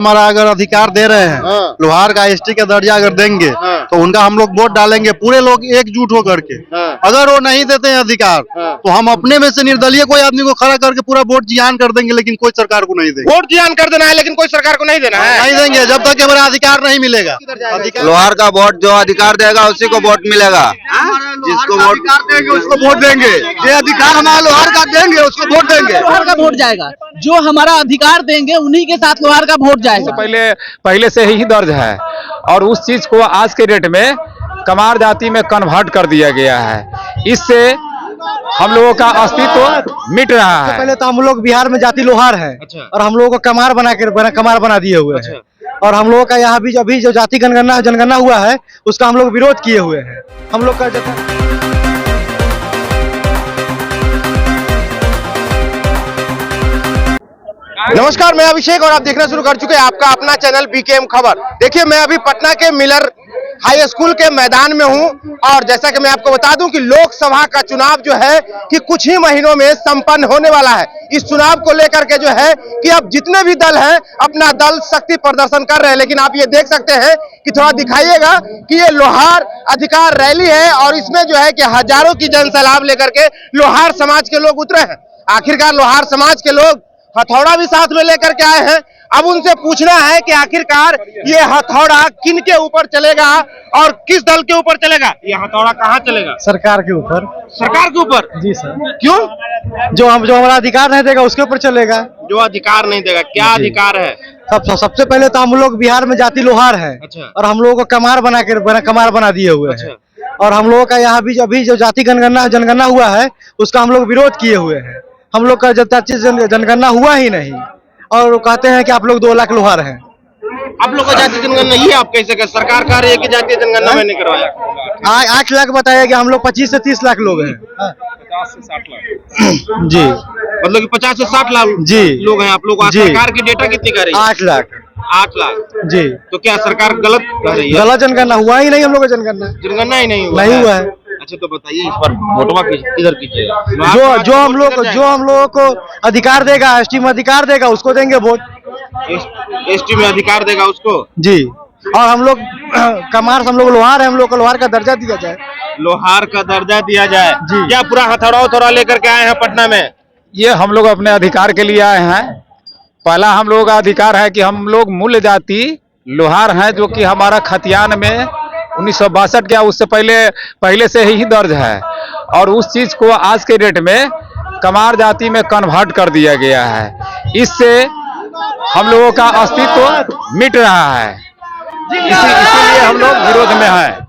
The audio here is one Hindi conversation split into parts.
हमारा अगर अधिकार दे रहे हैं, लोहार का एसटी का दर्जा अगर देंगे तो उनका हम लोग वोट डालेंगे, पूरे लोग एकजुट होकर के। अगर वो नहीं देते हैं अधिकार तो हम अपने में से निर्दलीय कोई आदमी को खड़ा करके पूरा वोट जियान कर देंगे, लेकिन कोई सरकार को नहीं देंगे। वोट जियान कर देना है लेकिन कोई सरकार को नहीं देना है, नहीं देंगे जब तक हमारा अधिकार नहीं मिलेगा। लोहार का वोट जो अधिकार देगा उसी को वोट मिलेगा। जिसको वोट देंगे उसको वोट देंगे। ये अधिकार हमारा लोहार का देंगे उसको वोट देंगे। लोहार का वोट जाएगा, जो हमारा अधिकार देंगे उन्हीं के साथ लोहार का वोट जाएगा। पहले से ही दर्ज है और उस चीज को आज के डेट में कमार जाति में कन्वर्ट कर दिया गया है। इससे हम लोगों का अस्तित्व मिट रहा है। पहले तो हम लोग बिहार में जाति लोहार है। अच्छा। और हम लोगों को कमार बना दिए हुए हैं। अच्छा। और हम लोगों का यहाँ भी अभी जो जाति जनगणना हुआ है उसका हम लोग विरोध किए हुए हैं। हम लोग का नमस्कार, मैं अभिषेक और आप देखना शुरू कर चुके हैं आपका अपना चैनल बीकेएम खबर। देखिए, मैं अभी पटना के मिलर हाई स्कूल के मैदान में हूं और जैसा कि मैं आपको बता दूं कि लोकसभा का चुनाव जो है कि कुछ ही महीनों में संपन्न होने वाला है। इस चुनाव को लेकर के जो है कि अब जितने भी दल हैं अपना दल शक्ति प्रदर्शन कर रहे हैं, लेकिन आप ये देख सकते हैं कि थोड़ा दिखाइएगा कि ये लोहार अधिकार रैली है और इसमें जो है कि हजारों की जनसैलाब लेकर के लोहार समाज के लोग उतरे हैं। आखिरकार लोहार समाज के लोग हथौड़ा भी साथ में लेकर के आए हैं। अब उनसे पूछना है कि आखिरकार ये हथौड़ा किन के ऊपर चलेगा और किस दल के ऊपर चलेगा। ये हथौड़ा कहाँ चलेगा? सरकार के ऊपर। सरकार के ऊपर? जी सर। क्यों? जो हमारा अधिकार नहीं देगा उसके ऊपर चलेगा। जो अधिकार नहीं देगा, क्या अधिकार है? सबसे पहले तो हम लोग बिहार में जाति लोहार है। अच्छा। और हम लोगों को कमार बना दिए हुए हैं। और हम लोगों का यहाँ भी अभी जो जाति जनगणना हुआ है उसका हम लोग विरोध किए हुए हैं। हम लोग का जाति जनगणना हुआ ही नहीं और कहते हैं कि आप लोग 2 लाख लोहार हैं। आप लोग का जाति जनगणना नहीं है, आप कैसे सरकार कह रही है कि जाति जनगणना मैंने करवाया। 8 लाख बताया गया, हम लोग 25 से 30 लाख लोग हैं। 50 से 60 लाख जी, मतलब कि 50 से 60 लाख जी लोग हैं आप लोग। सरकार की डेटा कितनी कर रही है? 8 लाख। 8 लाख जी। तो क्या सरकार गलत कर रही है? गलत जनगणना हुआ ही नहीं, हम लोग का जनगणना ही नहीं हुआ है। अच्छा, तो बताइए इस पर वोटवा किधर कीजिएगा? जो हम लोगों को अधिकार देगा, एसटी में अधिकार देगा उसको देंगे वोट। एसटी में अधिकार देगा उसको जी। और हम लोग कमार, हम लोग लोहार है, हम लोग को लोहार का दर्जा दिया जाए। लोहार का दर्जा दिया जाए जी। क्या पूरा हथौड़ा लेकर के आए हैं पटना में? ये हम लोग अपने अधिकार के लिए आए हैं। पहला हम लोगों का अधिकार है कि हम लोग मूल जाति लोहार हैं, जो कि हमारा खतियान में 1962 क्या उससे पहले से ही दर्ज है और उस चीज को आज के डेट में कमार जाति में कन्वर्ट कर दिया गया है। इससे हम लोगों का अस्तित्व मिट रहा है। इसीलिए हम लोग विरोध में हैं।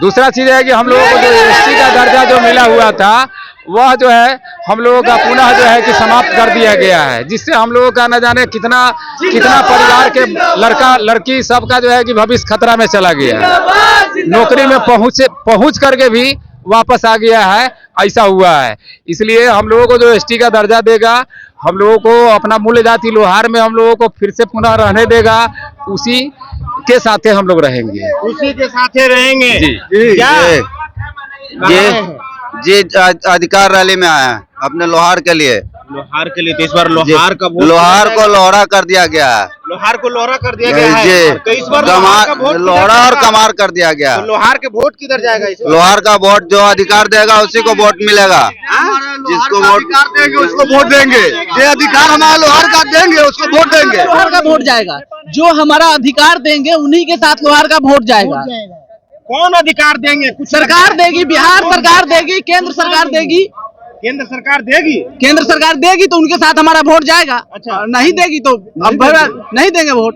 दूसरा चीज है कि हम लोगों को जो एसटी का दर्जा जो मिला हुआ था वह जो है हम लोगों का पुनः जो है कि समाप्त कर दिया गया है, जिससे हम लोगों का न जाने कितना परिवार के लड़का लड़की सबका जो है कि भविष्य खतरा में चला गया है। नौकरी में पहुंच करके भी वापस आ गया है, ऐसा हुआ है। इसलिए हम लोगों को जो एसटी का दर्जा देगा, हम लोगों को अपना मूल जाति लोहार में हम लोगों को फिर से पुनः रहने देगा, उसी के साथ हम लोग रहेंगे। उसी के साथ रहेंगे जी। अधिकार रैली में आया है अपने लोहार के लिए। तो इस बार लोहार का लोहार को लोहरा कर दिया गया है। लोहार को लोहरा कर दिया गया है जी। तो इस बार लोहरा और कमार कर दिया गया। तो लोहार के वोट किधर जाएगा? लोहार का वोट जो अधिकार देगा उसी को वोट मिलेगा। जिसको वोट देंगे उसको वोट देंगे। ये अधिकार हमारा लोहार का देंगे उसको वोट देंगे। लोहार का वोट जाएगा, जो हमारा अधिकार देंगे उन्हीं के साथ लोहार का वोट जाएगा। कौन अधिकार देंगे? सरकार देगी, बिहार सरकार देगी, केंद्र सरकार देगी। केंद्र सरकार देगी? केंद्र सरकार देगी तो उनके साथ हमारा वोट जाएगा। अच्छा, नहीं देगी तो नहीं देंगे वोट।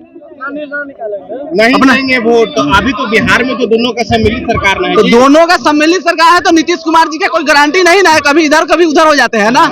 नहीं देंगे वोट। तो अभी तो बिहार में तो दोनों का सम्मिलित सरकार नहीं है। तो दोनों का सम्मिलित सरकार है तो नीतीश कुमार जी का कोई गारंटी नहीं ना है, कभी इधर कभी उधर हो जाते हैं ना।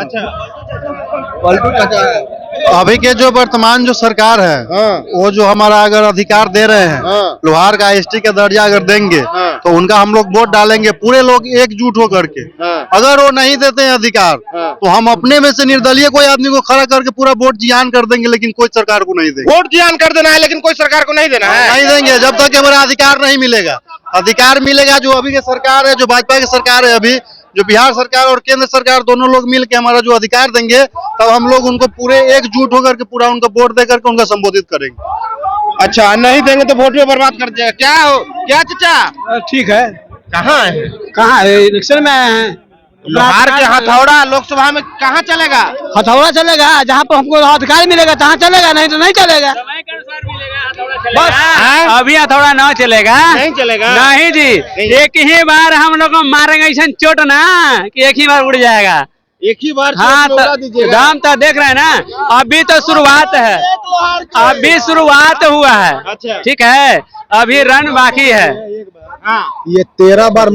अभी के जो वर्तमान जो सरकार है वो जो हमारा अगर अधिकार दे रहे हैं, लोहार का एसटी का दर्जा अगर देंगे तो उनका हम लोग वोट डालेंगे, पूरे लोग एकजुट होकर के। अगर वो नहीं देते हैं अधिकार तो हम अपने में से निर्दलीय कोई आदमी को खड़ा करके पूरा वोट जियान कर देंगे, लेकिन कोई सरकार को नहीं देंगे। वोट जियान कर देना है लेकिन कोई सरकार को नहीं देना है, नहीं देंगे जब तक हमारा अधिकार नहीं मिलेगा। अधिकार मिलेगा जो अभी की सरकार है, जो भाजपा की सरकार है, अभी जो बिहार सरकार और केंद्र सरकार दोनों लोग मिल के हमारा जो अधिकार देंगे, तब हम लोग उनको पूरे एकजुट होकर के पूरा उनको वोट दे करके उनका संबोधित करेंगे। अच्छा, नहीं देंगे तो वोट में बर्बाद कर दिया। क्या चाचा? ठीक है। कहाँ है? कहाँ इलेक्शन में आए हैं? लोहार के हथौड़ा लोकसभा में कहाँ चलेगा? हथौड़ा चलेगा जहाँ पर हमको अधिकार मिलेगा तहाँ चलेगा, नहीं तो नहीं चलेगा। बस अभी हथौड़ा न चलेगा, नहीं चलेगा। नहीं जी, एक ही बार हम लोग को मारेंगे ऐसा चोट ना कि एक ही बार उड़ जाएगा। एक ही बार हाँ, चोट उड़ा दीजिएगा। दाम तो देख रहे हैं ना, अभी तो शुरुआत है, अभी शुरुआत हुआ है। अच्छा। ठीक है, अभी रन बाकी है। हाँ, ये 13 बार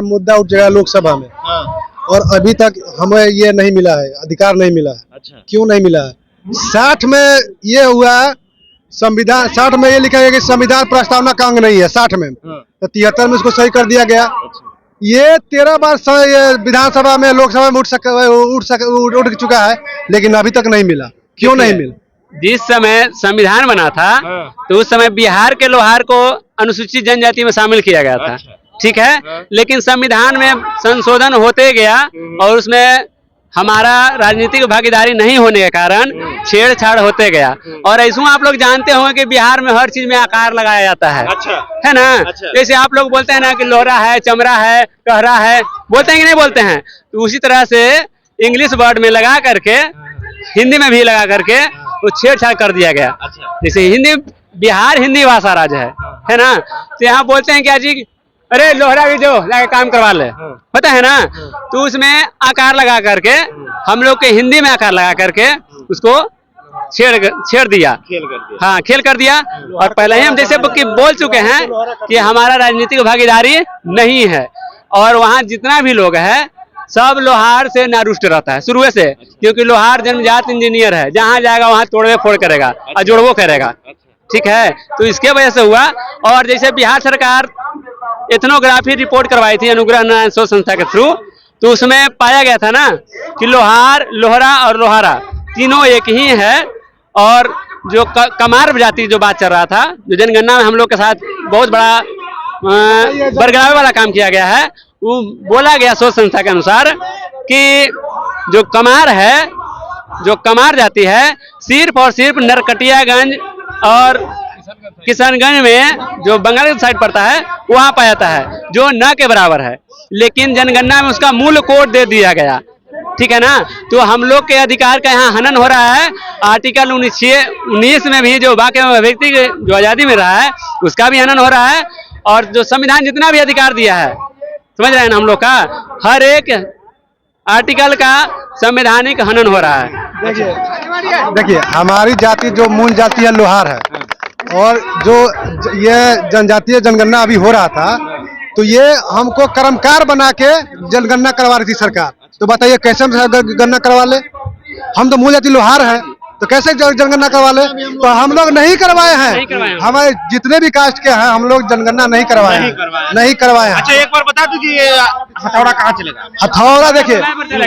मुद्दा उठ जाएगा लोकसभा में, हाँ, और अभी तक हमें ये नहीं मिला है, अधिकार नहीं मिला है। अच्छा। क्यों नहीं मिला है? 60 में ये हुआ संविधान, 60 में ये लिखा गया कि संविधान प्रस्तावना का अंग नहीं है 60 में, तो 73 में इसको सही कर दिया गया। ये 13 बार ये विधानसभा में लोकसभा में उठ चुका है, लेकिन अभी तक नहीं मिला। क्यों नहीं मिला? जिस समय संविधान बना था तो उस समय बिहार के लोहार को अनुसूचित जनजाति में शामिल किया गया था। ठीक है, लेकिन संविधान में संशोधन होते गया और उसमें हमारा राजनीतिक भागीदारी नहीं होने के कारण छेड़छाड़ होते गया। और ऐसा आप लोग जानते होंगे कि बिहार में हर चीज में आकार लगाया जाता है। अच्छा। है ना? अच्छा। जैसे आप लोग बोलते हैं ना कि लोहरा है, चमड़ा है, कहरा है, बोलते हैं कि नहीं बोलते हैं? तो उसी तरह से इंग्लिश वर्ड में लगा करके, हिंदी में भी लगा करके वो छेड़छाड़ कर दिया गया। अच्छा। जैसे हिंदी, बिहार हिंदी भाषा राज्य है ना, तो यहाँ बोलते हैं क्या जी, अरे लोहरा भी जो जाके काम करवा ले, पता है ना? तो उसमें आकार लगा करके, हम लोग के हिंदी में आकार लगा करके उसको छेड़ दिया। हाँ, खेल कर दिया। और पहले ही हम जैसे कि बोल चुके हैं कि हमारा राजनीतिक भागीदारी नहीं है, और वहाँ जितना भी लोग है सब लोहार से नारुष्ट रहता है शुरू से, क्योंकि लोहार जन्मजात इंजीनियर है, जहाँ जाएगा वहाँ तोड़वे फोड़ करेगा और जोड़वो करेगा। ठीक है, तो इसके वजह से हुआ। और जैसे बिहार सरकार एथनोग्राफी रिपोर्ट करवाई थी अनुग्रह नारायण शोध संस्था के थ्रू, तो उसमें पाया गया था ना कि लोहार, लोहरा और लोहारा तीनों एक ही है। और जो कमार जाति जो बात चल रहा था, जो जनगणना में हम लोग के साथ बहुत बड़ा बरगलावे वाला काम किया गया है, वो बोला गया शोध संस्था के अनुसार कि जो कमार है, जो कमार जाति है, सिर्फ और सिर्फ नरकटियागंज और किशनगंज में जो बंगाल की साइड पड़ता है वहां पाया जाता है, जो न के बराबर है। लेकिन जनगणना में उसका मूल कोड दे दिया गया। ठीक है ना? तो हम लोग के अधिकार का यहाँ हनन हो रहा है। आर्टिकल 19 में भी जो वाक्य व्यक्ति जो आजादी में रहा है उसका भी हनन हो रहा है। और जो संविधान जितना भी अधिकार दिया है, समझ रहे हैं ना, हम लोग का हर एक आर्टिकल का संवैधानिक हनन हो रहा है। देखिए, हमारी जाति जो मूल जाति है लोहार है, और जो ये जनजातीय जनगणना अभी हो रहा था, तो ये हमको कर्मकार बना के जनगणना करवा रही थी सरकार। तो बताइए कैसे हम गणना करवा ले? हम तो मूल जाति लोहार है, तो कैसे जनगणना करवा ले? तो हम लोग नहीं करवाए हैं। हमारे जितने भी कास्ट के हैं हम लोग जनगणना नहीं करवाए हैं। अच्छा, एक बार बता दो कि ये हथौड़ा कहाँ चलेगा? हथौड़ा देखिए,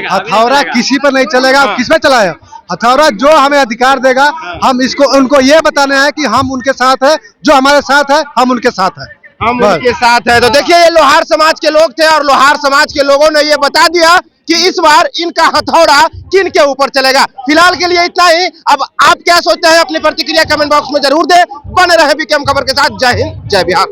हथौड़ा किसी पर नहीं चलेगा। किस पे चलाए? हथौड़ा जो हमें अधिकार देगा, हम इसको उनको ये बताना है कि हम उनके साथ है, जो हमारे साथ है हम उनके साथ है, हम उनके साथ है। तो देखिए, ये लोहार समाज के लोग थे और लोहार समाज के लोगों ने ये बता दिया कि इस बार इनका हथौड़ा किन के ऊपर चलेगा। फिलहाल के लिए इतना ही। अब आप क्या सोचते हैं अपनी प्रतिक्रिया कमेंट बॉक्स में जरूर दें। बने रहे बीकेएम खबर के साथ। जय हिंद, जय बिहार।